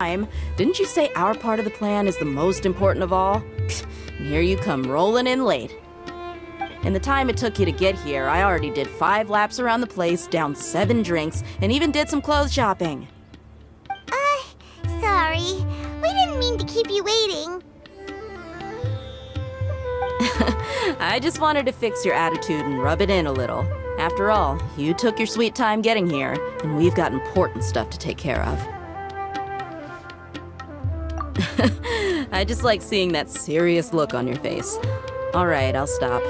time. Didn't you say our part of the plan is the most important of all? And here you come rolling in late. In the time it took you to get here, I already did 5 laps around the place, downed 7 drinks, and even did some clothes shopping. Sorry. We didn't mean to keep you waiting. I just wanted to fix your attitude and rub it in a little. After all, you took your sweet time getting here, and we've got important stuff to take care of. I just like seeing that serious look on your face. All right, I'll stop.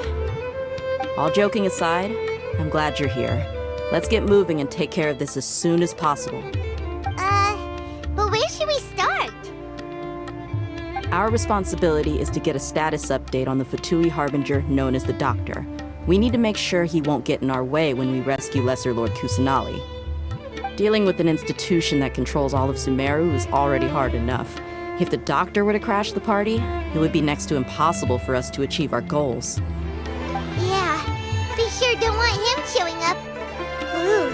All joking aside, I'm glad you're here. Let's get moving and take care of this as soon as possible. But where should we start? Our responsibility is to get a status update on the pt2 harbinger known as the Doctor. We need to make sure he won't get in our way when we rescue Lesser Lord Kusanali. Dealing with an institution that controls all of Sumeru is already hard enough. If the Doctor were to crash the party, it would be next to impossible for us to achieve our goals. Yeah, we sure don't want him showing up. Ooh,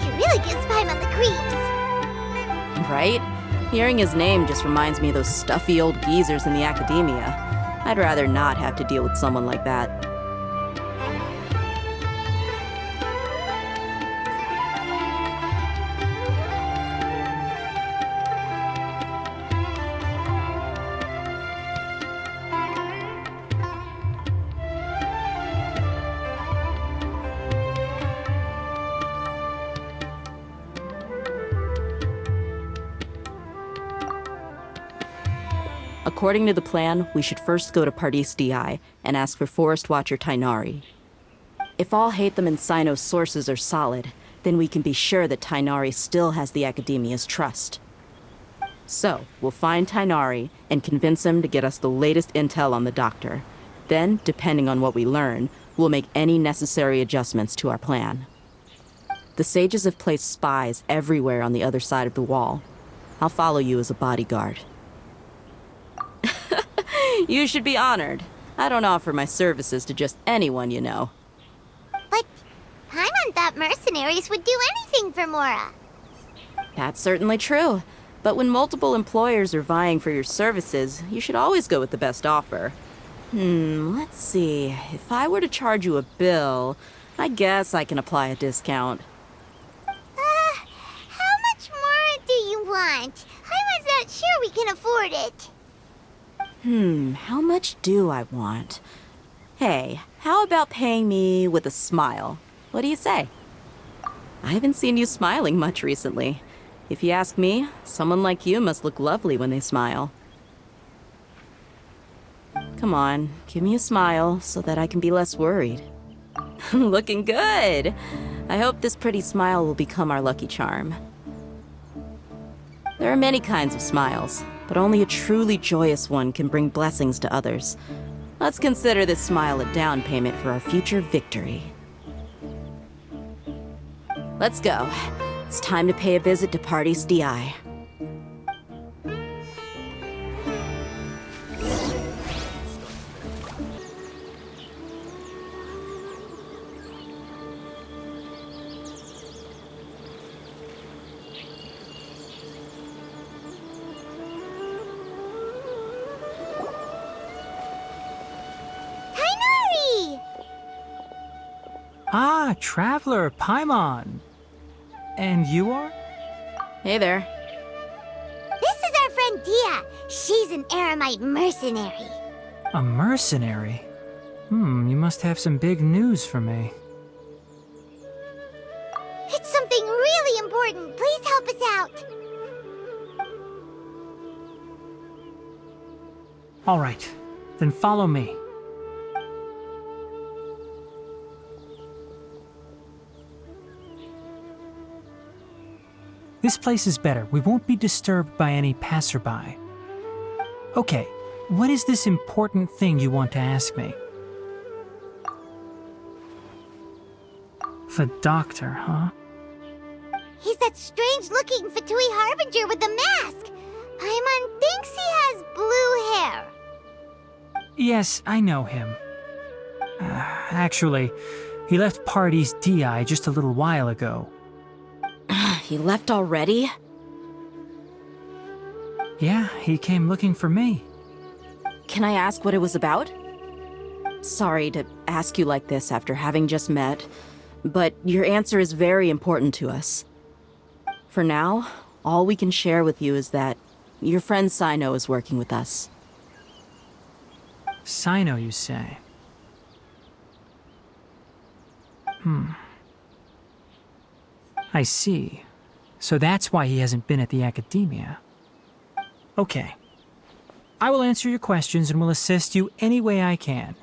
he really gives Paimon the creeps. Right? Hearing his name just reminds me of those stuffy old geezers in the academia. I'd rather not have to deal with someone like that. According to the plan, we should first go to Pardis Di and ask for Forest Watcher Tighnari. If all Hatham and Sino's sources are solid, then we can be sure that Tighnari still has the Academia's trust. So, we'll find Tighnari and convince him to get us the latest intel on the Doctor. Then, depending on what we learn, we'll make any necessary adjustments to our plan. The sages have placed spies everywhere on the other side of the wall. I'll follow you as a bodyguard. You should be honored. I don't offer my services to just anyone, you know. But Paimon thought mercenaries would do anything for Mora. That's certainly true. But when multiple employers are vying for your services, you should always go with the best offer. Let's see. If I were to charge you a bill, I guess I can apply a discount. How much more do you want? Paimon's not sure we can afford it. How much do I want? Hey, how about paying me with a smile? What do you say? I haven't seen you smiling much recently. If you ask me, someone like you must look lovely when they smile. Come on, give me a smile so that I can be less worried. Looking good! I hope this pretty smile will become our lucky charm. There are many kinds of smiles, but only a truly joyous one can bring blessings to others. Let's consider this smile a down payment for our future victory. Let's go. It's time to pay a visit to Pardis Di. Ah, Traveler, Paimon. And you are? Hey there. This is our friend Dia. She's an Aramite mercenary. A mercenary? You must have some big news for me. It's something really important. Please help us out. All right, then follow me. This place is better. We won't be disturbed by any passerby. Okay, what is this important thing you want to ask me? The Doctor, huh? He's that strange-looking pt2 harbinger with the mask. Paimon thinks he has blue hair. Yes, I know him. Actually, he left Pardis Di just a little while ago. He left already? Yeah, he came looking for me. Can I ask what it was about? Sorry to ask you like this after having just met, but your answer is very important to us. For now, all we can share with you is that your friend Sino is working with us. Sino, you say? I see. So that's why he hasn't been at the academia. Okay. I will answer your questions and will assist you any way I can.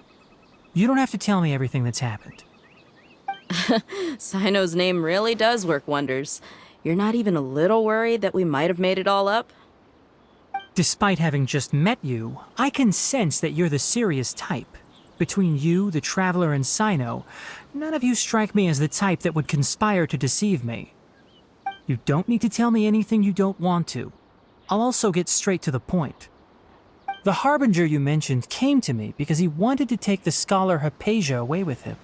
You don't have to tell me everything that's happened. Sino's name really does work wonders. You're not even a little worried that we might have made it all up? Despite having just met you, I can sense that you're the serious type. Between you, the Traveler, and Sino, none of you strike me as the type that would conspire to deceive me. You don't need to tell me anything you don't want to. I'll also get straight to the point. The Harbinger you mentioned came to me because he wanted to take the scholar Hypatia away with him.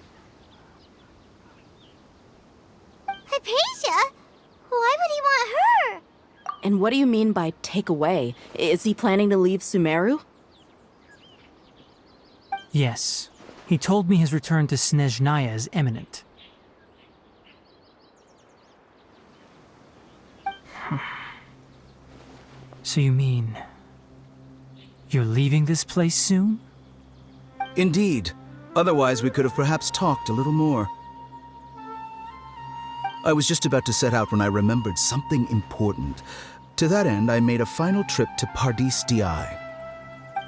Hypatia? Why would he want her? And what do you mean by take away? Is he planning to leave Sumeru? Yes. He told me his return to Snezhnaya is imminent. So you mean... you're leaving this place soon? Indeed. Otherwise, we could have perhaps talked a little more. I was just about to set out when I remembered something important. To that end, I made a final trip to Pardis Di.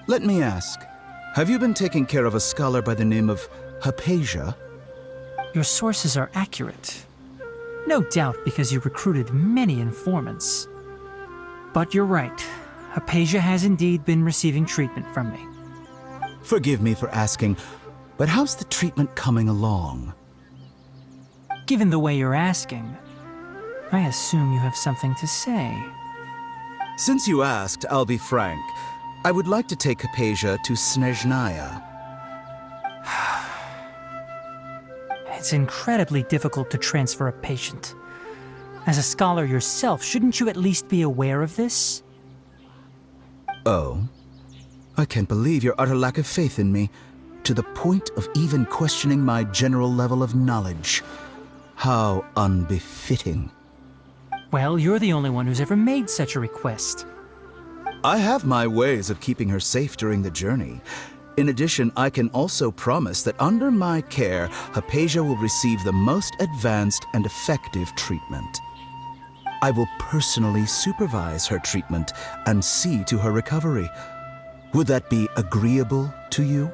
Let me ask, have you been taking care of a scholar by the name of Hypatia? Your sources are accurate. No doubt because you recruited many informants. But you're right. Hypatia has indeed been receiving treatment from me. Forgive me for asking, but how's the treatment coming along? Given the way you're asking, I assume you have something to say. Since you asked, I'll be frank. I would like to take Hypatia to Snezhnaya. It's incredibly difficult to transfer a patient. As a scholar yourself, shouldn't you at least be aware of this? Oh? I can't believe your utter lack of faith in me, to the point of even questioning my general level of knowledge. How unbefitting. Well, you're the only one who's ever made such a request. I have my ways of keeping her safe during the journey. In addition, I can also promise that under my care, Hypatia will receive the most advanced and effective treatment. I will personally supervise her treatment and see to her recovery. Would that be agreeable to you?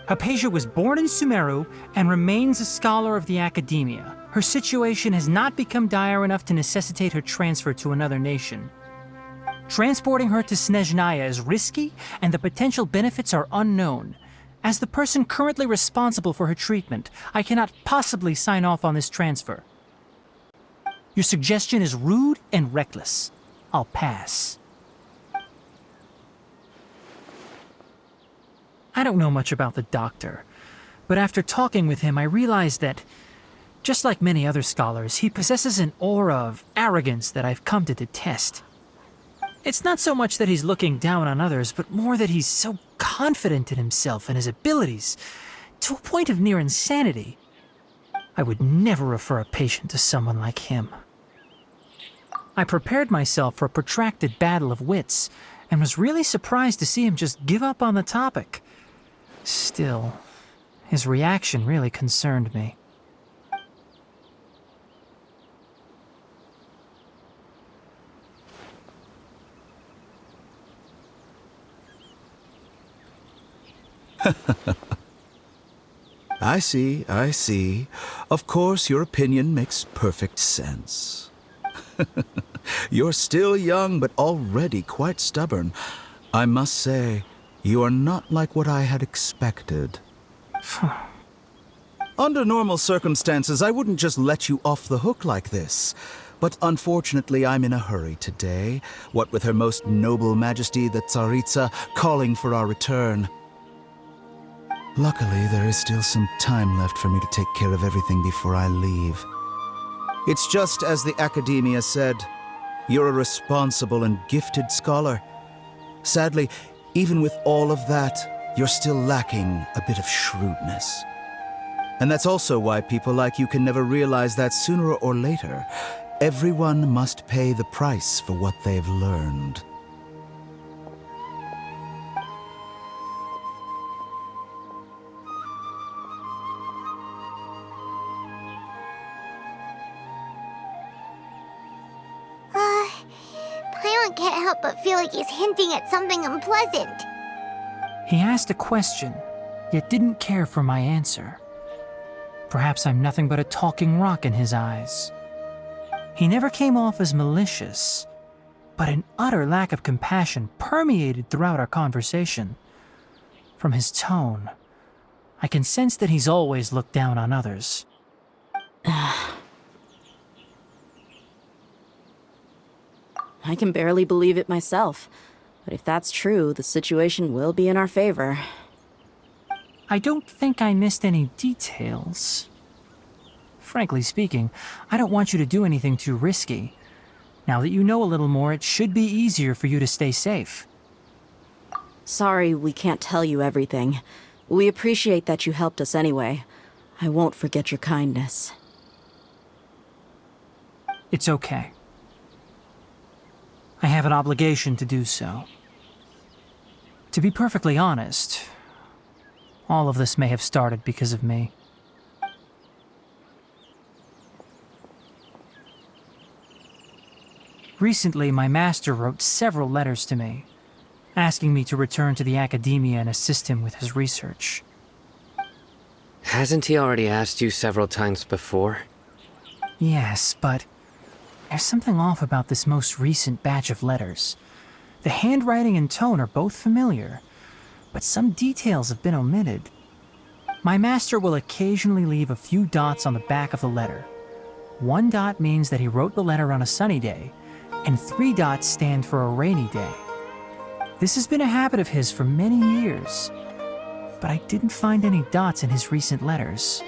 Hypatia was born in Sumeru and remains a scholar of the academia. Her situation has not become dire enough to necessitate her transfer to another nation. Transporting her to Snezhnaya is risky, and the potential benefits are unknown. As the person currently responsible for her treatment, I cannot possibly sign off on this transfer. Your suggestion is rude and reckless. I'll pass. I don't know much about the doctor, but after talking with him, I realized that, just like many other scholars, he possesses an aura of arrogance that I've come to detest. It's not so much that he's looking down on others, but more that he's so confident in himself and his abilities, to a point of near insanity. I would never refer a patient to someone like him. I prepared myself for a protracted battle of wits, and was really surprised to see him just give up on the topic. Still, his reaction really concerned me. I see, I see. Of course, your opinion makes perfect sense. You're still young, but already quite stubborn. I must say, you are not like what I had expected. Under normal circumstances, I wouldn't just let you off the hook like this. But unfortunately, I'm in a hurry today, what with Her Most Noble Majesty the Tsaritsa calling for our return. Luckily, there is still some time left for me to take care of everything before I leave. It's just as the Academia said, You're a responsible and gifted scholar. Sadly, even with all of that, you're still lacking a bit of shrewdness. And that's also why people like you can never realize that sooner or later, everyone must pay the price for what they've learned. Paimon can't help but feel like he's hinting at something unpleasant. He asked a question, yet didn't care for my answer. Perhaps I'm nothing but a talking rock in his eyes. He never came off as malicious, but an utter lack of compassion permeated throughout our conversation. From his tone, I can sense that he's always looked down on others. I can barely believe it myself. But if that's true, the situation will be in our favor. I don't think I missed any details. Frankly speaking, I don't want you to do anything too risky. Now that you know a little more, it should be easier for you to stay safe. Sorry we can't tell you everything. We appreciate that you helped us anyway. I won't forget your kindness. It's okay. I have an obligation to do so. To be perfectly honest, all of this may have started because of me. Recently, my master wrote several letters to me, asking me to return to the academia and assist him with his research. Hasn't he already asked you several times before? Yes, but there's something off about this most recent batch of letters. The handwriting and tone are both familiar, but some details have been omitted. My master will occasionally leave a few dots on the back of the letter. 1 dot means that he wrote the letter on a sunny day, and 3 dots stand for a rainy day. This has been a habit of his for many years, but I didn't find any dots in his recent letters.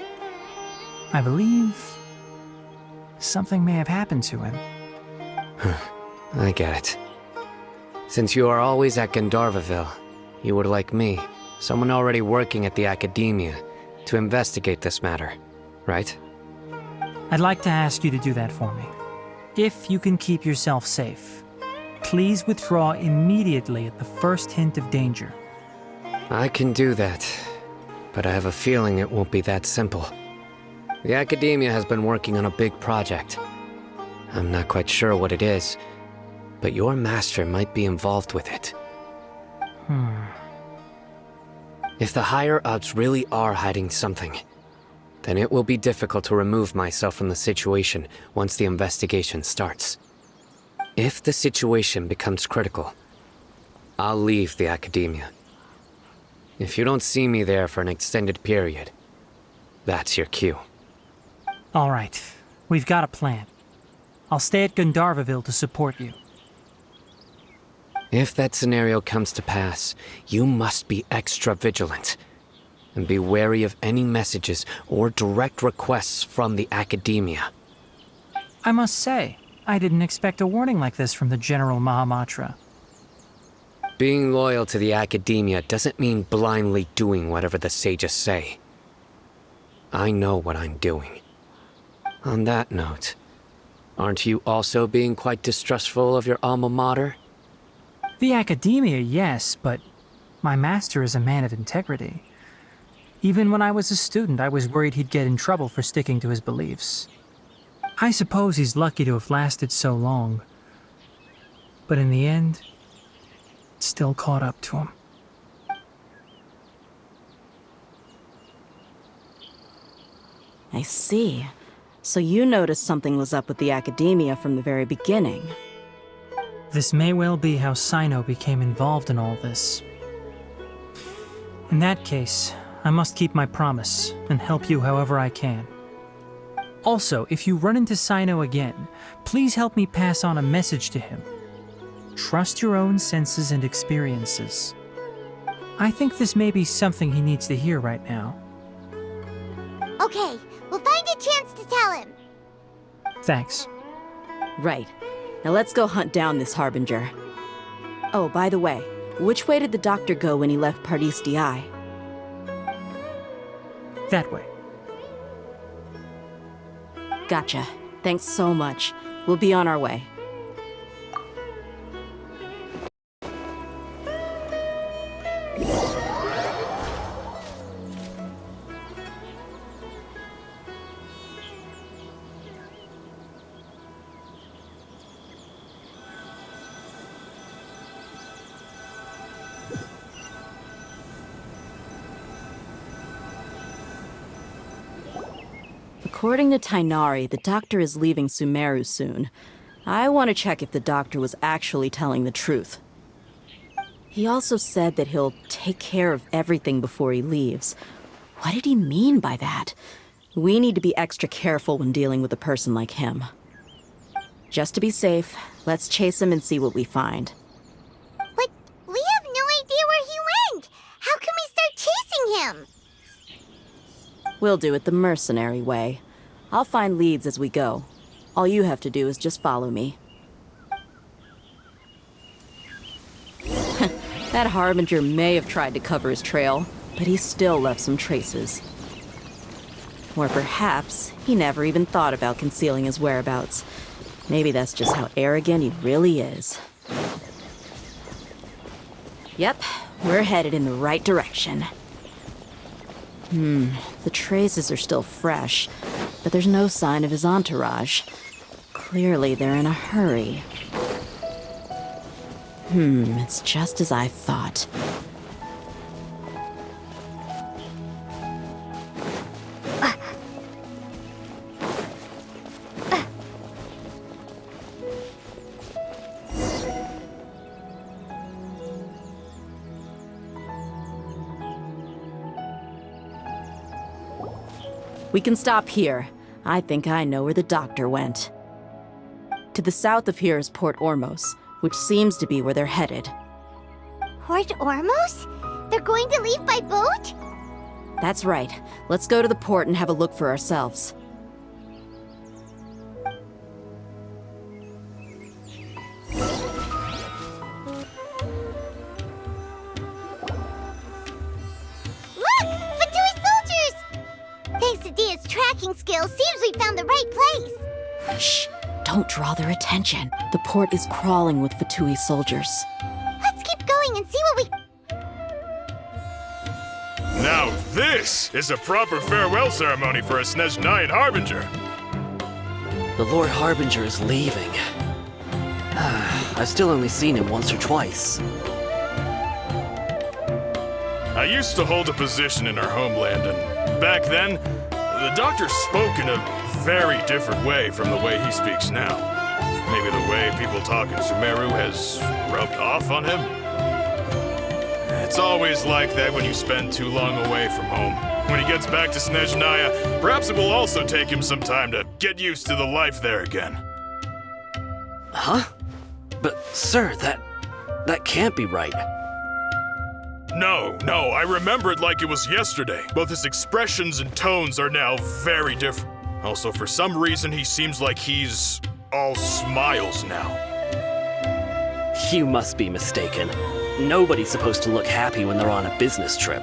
I believe something may have happened to him. I get it. Since you are always at 𝕚𝕟𝕕𝕠, you would like me, someone already working at the academia, to investigate this matter, right? I'd like to ask you to do that for me. If you can keep yourself safe, please withdraw immediately at the first hint of danger. I can do that, but I have a feeling it won't be that simple. The academia has been working on a big project. I'm not quite sure what it is, but your master might be involved with it. If the higher-ups really are hiding something, then it will be difficult to remove myself from the situation once the investigation starts. If the situation becomes critical, I'll leave the academia. If you don't see me there for an extended period, that's your cue. All right, we've got a plan. I'll stay at 𝕚𝕟𝕕𝕠 to support you. If that scenario comes to pass, you must be extra vigilant. And be wary of any messages or direct requests from the academia. I must say, I didn't expect a warning like this from the General Mahamatra. Being loyal to the academia doesn't mean blindly doing whatever the sages say. I know what I'm doing. On that note, aren't you also being quite distrustful of your alma mater? The academia, yes, but my master is a man of integrity. Even when I was a student, I was worried he'd get in trouble for sticking to his beliefs. I suppose he's lucky to have lasted so long. But in the end, it still caught up to him. I see. So you noticed something was up with the academia from the very beginning. This may well be how Sino became involved in all this. In that case, I must keep my promise and help you however I can. Also, if you run into Sino again, please help me pass on a message to him. Trust your own senses and experiences. I think this may be something he needs to hear right now. Okay, we'll find a chance to tell him. Thanks. Right. Now let's go hunt down this Harbinger. Oh, by the way, which way did the doctor go when he left Pardis DI? That way. Gotcha. Thanks so much. We'll be on our way. According to Tighnari, the doctor is leaving 𝕚𝕟𝕠 soon. I want to check if the doctor was actually telling the truth. He also said that he'll take care of everything before he leaves. What did he mean by that? We need to be extra careful when dealing with a person like him. Just to be safe, let's chase him and see what we find. But we have no idea where he went! How can we start chasing him? We'll do it the mercenary way. I'll find leads as we go. All you have to do is just follow me. That Harbinger may have tried to cover his trail, but he still left some traces. Or perhaps he never even thought about concealing his whereabouts. Maybe that's just how arrogant he really is. Yep, we're headed in the right direction. The traces are still fresh, but there's no sign of his entourage. Clearly they're in a hurry. It's just as I thought. We can stop here. I think I know where the doctor went. To the south of here is Port Ormos, which seems to be where they're headed. Port Ormos? They're going to leave by boat? That's right. Let's go to the port and have a look for ourselves. Look! Fatui soldiers! Thanks to Dia's tracking skills, seems we found the right place. Shh! Don't draw their attention. The port is crawling with Fatui soldiers. Let's keep going and see what we... Now this is a proper farewell ceremony for a Snezhnayan Harbinger. The Lord Harbinger is leaving. I've still only seen him once or twice. I used to hold a position in our homeland, and back then, the doctor spoke in a very different way from the way he speaks now. Maybe the way people talk in 𝕚𝕟𝕠 has rubbed off on him? It's always like that when you spend too long away from home. When he gets back to Snezhnaya, perhaps it will also take him some time to get used to the life there again. Huh? But, sir, that can't be right. No, I remember it like it was yesterday. Both his expressions and tones are now very different. Also, for some reason, he seems like he's all smiles now. You must be mistaken. Nobody's supposed to look happy when they're on a business trip.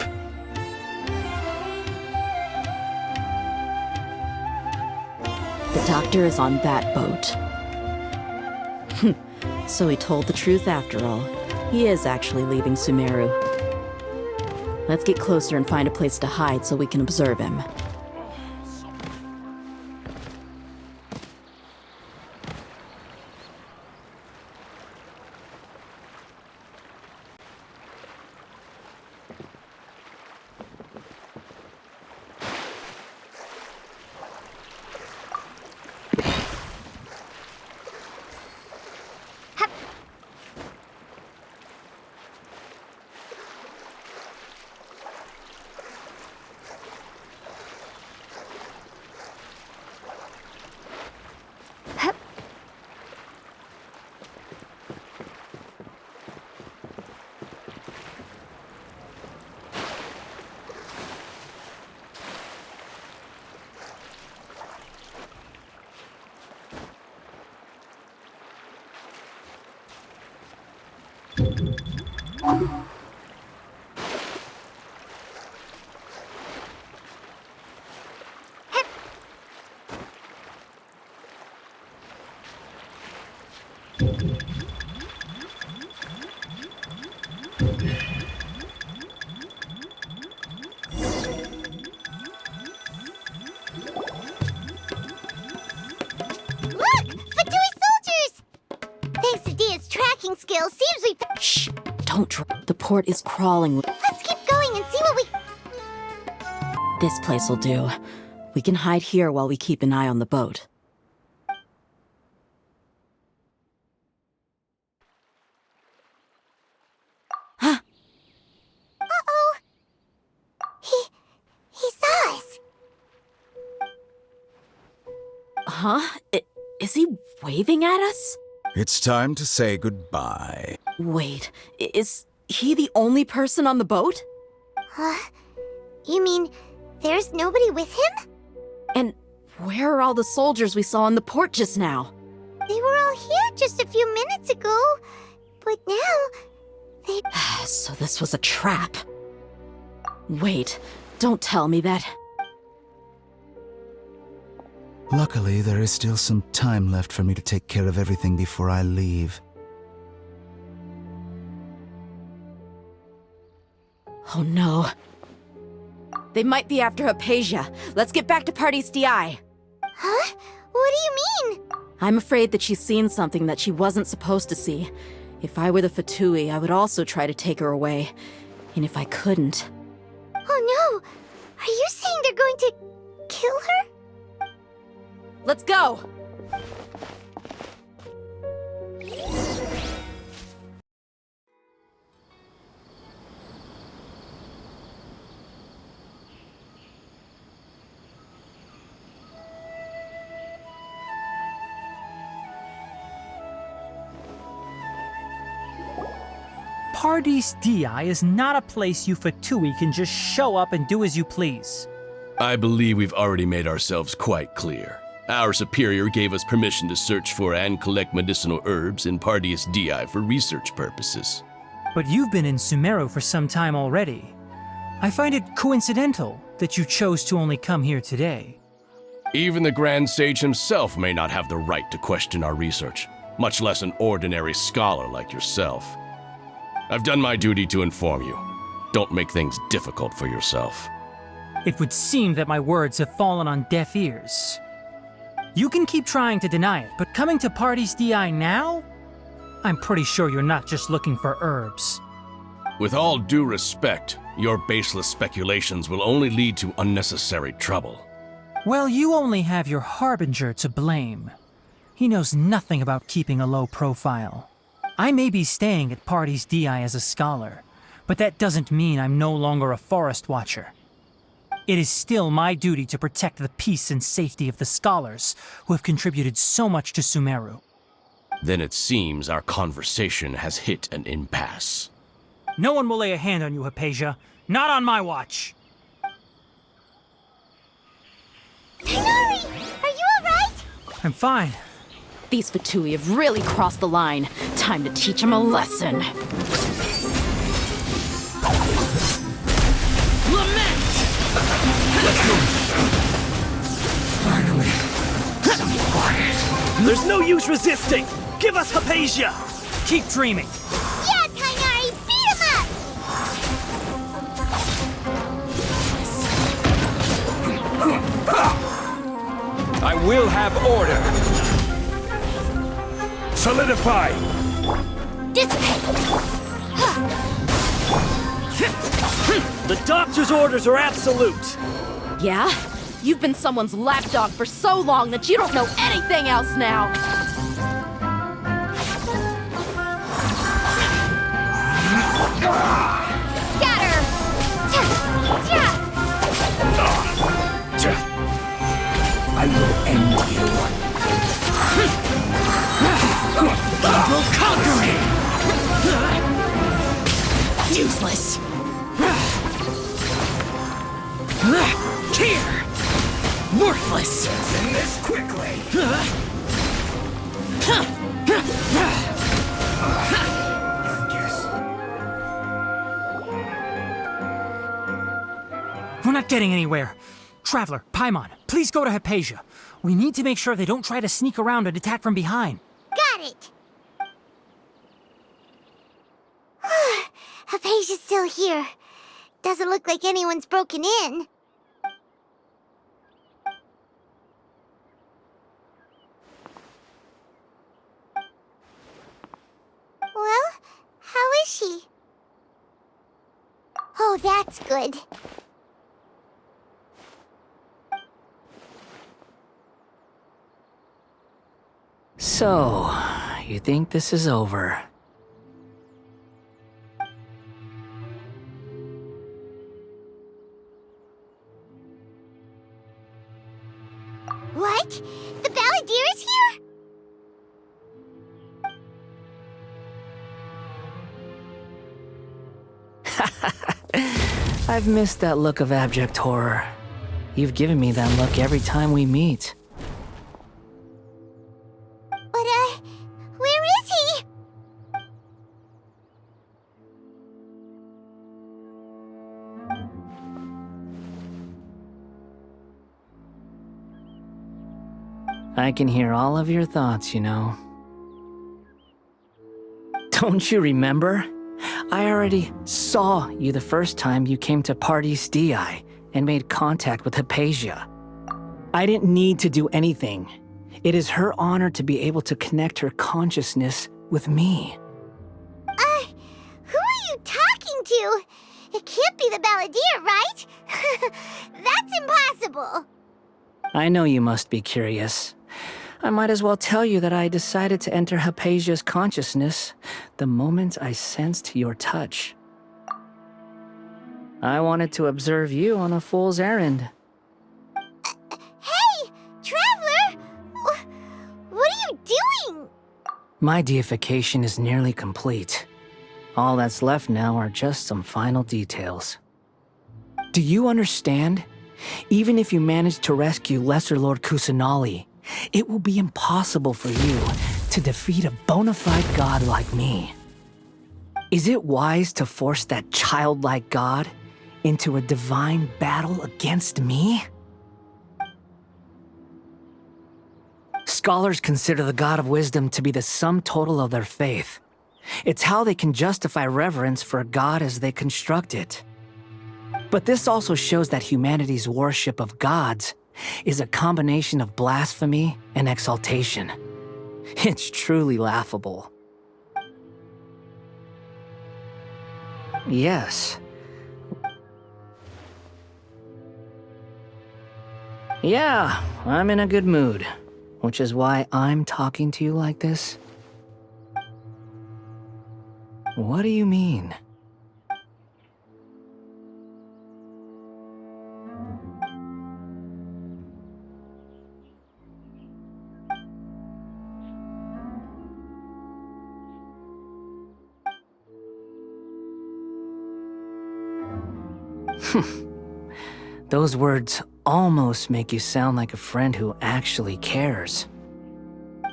The doctor is on that boat. So he told the truth after all. He is actually leaving 𝕚𝕟𝕠. Let's get closer and find a place to hide so we can observe him. Look! Fatui soldiers! Thanks to Dia's tracking skills, seems we... Shh! Don't drop. The port is crawling. Let's keep going and see what we... This place will do. We can hide here while we keep an eye on the boat. Uh-oh! He saw us. Huh? Is he waving at us? It's time to say goodbye. Wait, is he the only person on the boat? You mean there's nobody with him? And where are all the soldiers we saw in the port just now? They were all here just a few minutes ago, but now they... So this was a trap. Wait, don't tell me that... Luckily, there is still some time left for me to take care of everything before I leave. Oh no. They might be after Hypatia. Let's get back to Party's DI. Huh? What do you mean? I'm afraid that she's seen something that she wasn't supposed to see. If I were the Fatui, I would also try to take her away. And if I couldn't... Oh no! Are you saying they're going to kill her? Let's go! Party's DI is not a place you Fatui can just show up and do as you please. I believe we've already made ourselves quite clear. Our superior gave us permission to search for and collect medicinal herbs in Pardeus DI for research purposes. But you've been in Sumeru for some time already. I find it coincidental that you chose to only come here today. Even the Grand Sage himself may not have the right to question our research, much less an ordinary scholar like yourself. I've done my duty to inform you. Don't make things difficult for yourself. It would seem that my words have fallen on deaf ears. You can keep trying to deny it, but coming to Party's DI now? I'm pretty sure you're not just looking for herbs. With all due respect, your baseless speculations will only lead to unnecessary trouble. Well, you only have your Harbinger to blame. He knows nothing about keeping a low profile. I may be staying at Party's DI as a scholar, but that doesn't mean I'm no longer a forest watcher. It is still my duty to protect the peace and safety of the scholars who have contributed so much to Sumeru. Then it seems our conversation has hit an impasse. No one will lay a hand on you, Hypatia. Not on my watch! Tighnari! Are you alright? I'm fine. These Fatui have really crossed the line. Time to teach them a lesson. Finally, some quiet. There's no use resisting! Give us Hypatia! Keep dreaming. Yeah, Tighnari! Beat him up! I will have order! Solidify! Dissipate! The doctor's orders are absolute! Yeah? You've been someone's lapdog for so long that you don't know anything else now! Scatter! I will end you. I will conquer it! Useless! Here! Worthless! End this quickly! I guess not getting anywhere. Traveler, Paimon, please go to Hypatia. We need to make sure they don't try to sneak around and attack from behind. Got it! Hypatia's still here. Doesn't look like anyone's broken in. Well, how is she? Oh, that's good. So, you think this is over? What? The Balladeer is here? I've missed that look of abject horror. You've given me that look every time we meet. But, where is he? I can hear all of your thoughts, you know. Don't you remember? I already saw you the first time you came to Parties DI and made contact with Hypatia. I didn't need to do anything. It is her honor to be able to connect her consciousness with me. Who are you talking to? It can't be the Balladeer, right? That's impossible. I know you must be curious. I might as well tell you that I decided to enter Hypatia's consciousness the moment I sensed your touch. I wanted to observe you on a fool's errand. Hey, Traveler! What are you doing? My deification is nearly complete. All that's left now are just some final details. Do you understand? Even if you manage to rescue Lesser Lord Kusanali, it will be impossible for you to defeat a bona fide god like me. Is it wise to force that childlike god into a divine battle against me? Scholars consider the god of wisdom to be the sum total of their faith. It's how they can justify reverence for a god as they construct it. But this also shows that humanity's worship of gods is a combination of blasphemy and exaltation. It's truly laughable. Yes. Yeah, I'm in a good mood, which is why I'm talking to you like this. What do you mean? Those words almost make you sound like a friend who actually cares.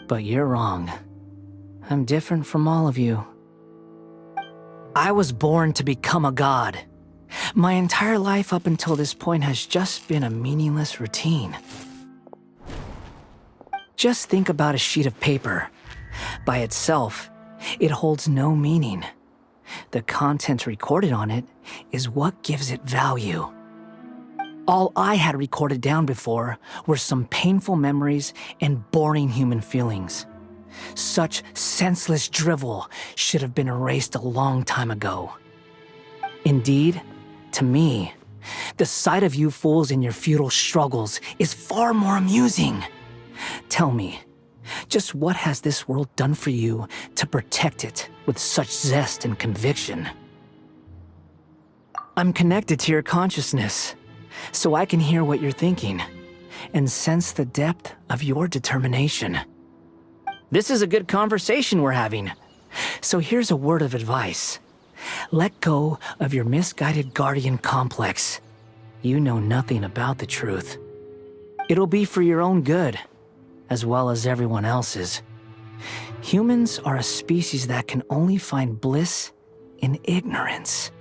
But you're wrong. I'm different from all of you. I was born to become a god. My entire life up until this point has just been a meaningless routine. Just think about a sheet of paper. By itself, it holds no meaning. The content recorded on it is what gives it value. All I had recorded down before were some painful memories and boring human feelings. Such senseless drivel should have been erased a long time ago. Indeed, to me, the sight of you fools in your futile struggles is far more amusing. Tell me, just what has this world done for you to protect it with such zest and conviction? I'm connected to your consciousness, so I can hear what you're thinking and sense the depth of your determination. This is a good conversation we're having. So here's a word of advice. Let go of your misguided guardian complex. You know nothing about the truth. It'll be for your own good, as well as everyone else's. Humans are a species that can only find bliss in ignorance.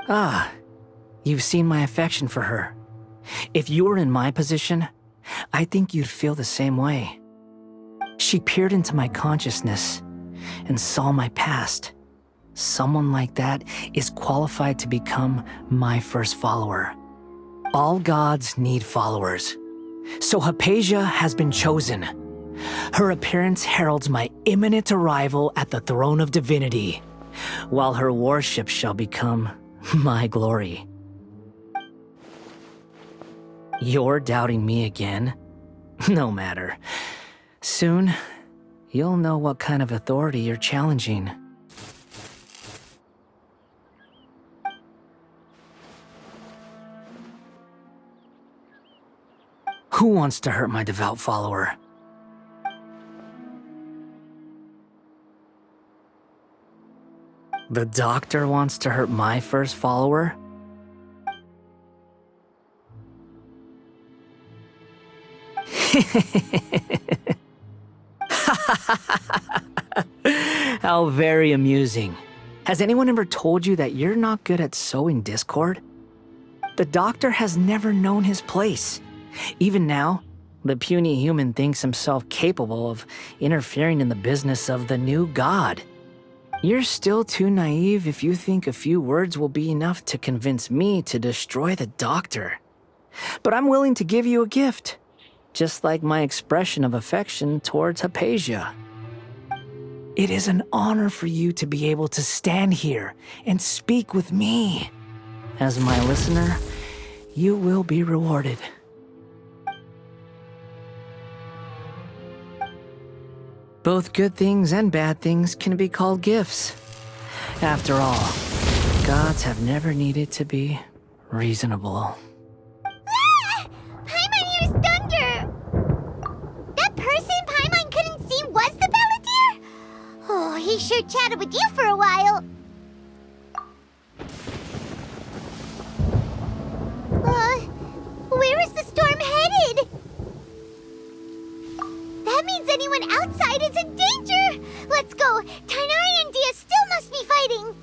Ah, you've seen my affection for her. If you were in my position, I think you'd feel the same way. She peered into my consciousness and saw my past. Someone like that is qualified to become my first follower. All gods need followers. So Hypatia has been chosen. Her appearance heralds my imminent arrival at the throne of divinity, while her worship shall become my glory. You're doubting me again? No matter. Soon, you'll know what kind of authority you're challenging. Who wants to hurt my devout follower? The doctor wants to hurt my first follower? How very amusing. Has anyone ever told you that you're not good at sowing discord? The doctor has never known his place. Even now, the puny human thinks himself capable of interfering in the business of the new god. You're still too naive if you think a few words will be enough to convince me to destroy the doctor. But I'm willing to give you a gift, just like my expression of affection towards Hypatia. It is an honor for you to be able to stand here and speak with me. As my listener, you will be rewarded. Both good things and bad things can be called gifts. After all, gods have never needed to be reasonable. Ah! Paimon hears thunder! That person Paimon couldn't see was the Balladeer? Oh, he sure chatted with you for a while. Where is the storm headed? That means anyone outside is in danger! Let's go! Tighnari and Dia still must be fighting!